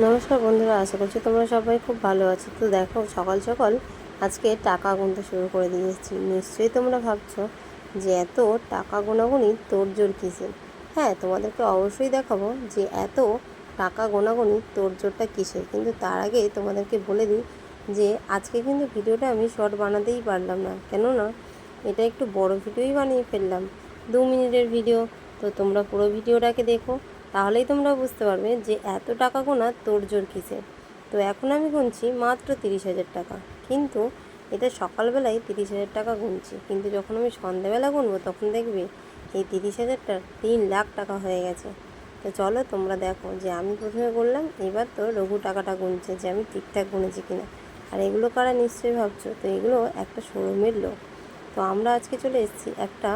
নমস্কার বন্ধুরা, আশা করছি তোমরা সবাই খুব ভালো আছো। তো দেখো, সকাল সকাল আজকে টাকা গুনতে শুরু করে দিয়েছি। নিশ্চয়ই তোমরা ভাবছো যে এত টাকা গোনাগুনি তোড়জোড় কিসের। হ্যাঁ, তোমাদেরকে অবশ্যই দেখাবো যে এত টাকা গোনাগুনি তোড়জোড়টা কিসের। কিন্তু তার আগে তোমাদেরকে বলে দিই যে আজকে কিন্তু ভিডিওটা আমি শর্ট বানাতেই পারলাম না, কেননা এটা একটু বড় ভিডিওই বানিয়ে ফেললাম, 2 মিনিটের ভিডিও। তো তোমরা পুরো ভিডিওটাকে দেখো, তাহলেই তোমরা বুঝতে পারবে যে এত টাকা গোনা তোড়জোড় কিসের। তো এখন আমি গুনছি মাত্র 30,000 টাকা, কিন্তু এটা সকালবেলায় 30,000 টাকা গুনছি, কিন্তু যখন আমি সন্ধ্যাবেলা গুনবো তখন দেখবে এই 30,000টা 3 লাখ টাকা হয়ে গেছে। তো চলো তোমরা দেখো যে আমি প্রথমে গুনলাম, এবার তো রঘু টাকাটা গুনছে যে আমি ঠিকঠাক গুনেছি কিনা। আর এগুলো কারা নিশ্চয়ই ভাবছো, তো এগুলো একটা শোরুমের লোক। তো আমরা আজকে চলে এসেছি একটা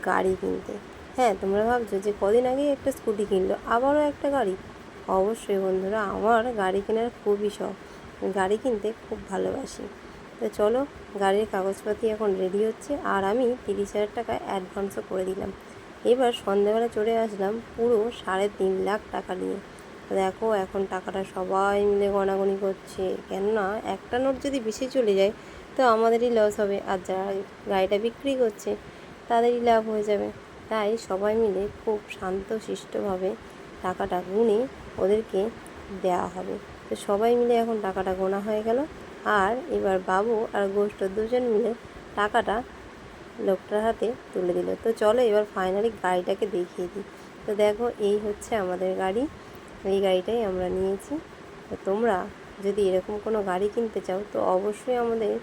গাড়ি কিনতে। হ্যাঁ, তোমরা ভাবছো যে কদিন আগেই একটা স্কুটি কিনলো, আবারও একটা গাড়ি। অবশ্যই বন্ধুরা, আমার গাড়ি কেনার খুবই শখ, গাড়ি কিনতে খুব ভালোবাসি। তো চলো, গাড়ির কাগজপাতি এখন রেডি হচ্ছে, আর আমি 30,000 টাকা অ্যাডভান্সও করে দিলাম। এবার সন্ধ্যাবেলা চলে আসলাম পুরো 3.5 লাখ টাকা নিয়ে। দেখো, এখন টাকাটা সবাই মিলে গণাগণি করছে, কেননা একটা নোট যদি বেশি চলে যায় তো আমাদেরই লস হবে, আর যারা গাড়িটা বিক্রি করছে তাদেরই লাভ হয়ে যাবে। তাই সবাই মিলে খুব শান্তশিষ্টভাবে টাকাটা গুনে ওদেরকে দেওয়া হবে। তো সবাই মিলে এখন টাকাটা গোনা হয়ে গেল, আর এবার বাবু আর গোষ্ঠ দুজন মিলে টাকাটা লোকটার হাতে তুলে দিল। তো চলো এবার ফাইনালি গাড়িটাকে দেখিয়ে দিই। তো দেখো, এই হচ্ছে আমাদের গাড়ি, এই গাড়িটাই আমরা নিয়েছি। তো তোমরা যদি এরকম কোনো গাড়ি কিনতে চাও তো অবশ্যই আমাদের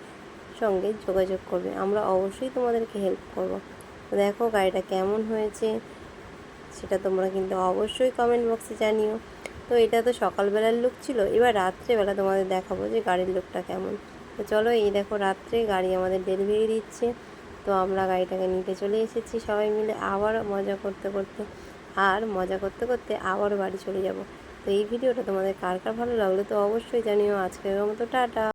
সঙ্গে যোগাযোগ করবে, আমরা অবশ্যই তোমাদেরকে হেল্প করব। তো দেখো গাড়িটা কেমন হয়েছে সেটা তোমরা কিন্তু অবশ্যই কমেন্ট বক্সে জানিও। তো এটা তো সকালবেলার লুক ছিল, এবার রাত্রেবেলা তোমাদের দেখাবো যে গাড়ির লুকটা কেমন। তো চলো, এই দেখো রাত্রে গাড়ি আমাদের ডেলিভারি দিচ্ছে। তো আমরা গাড়িটাকে নিতে চলে এসেছি সবাই মিলে, আবার মজা করতে করতে, আর মজা করতে করতে আবারও বাড়ি চলে যাব। তো এই ভিডিওটা তোমাদের কার কার ভালো লাগলো তো অবশ্যই জানিও। আজকের মতো টাটা।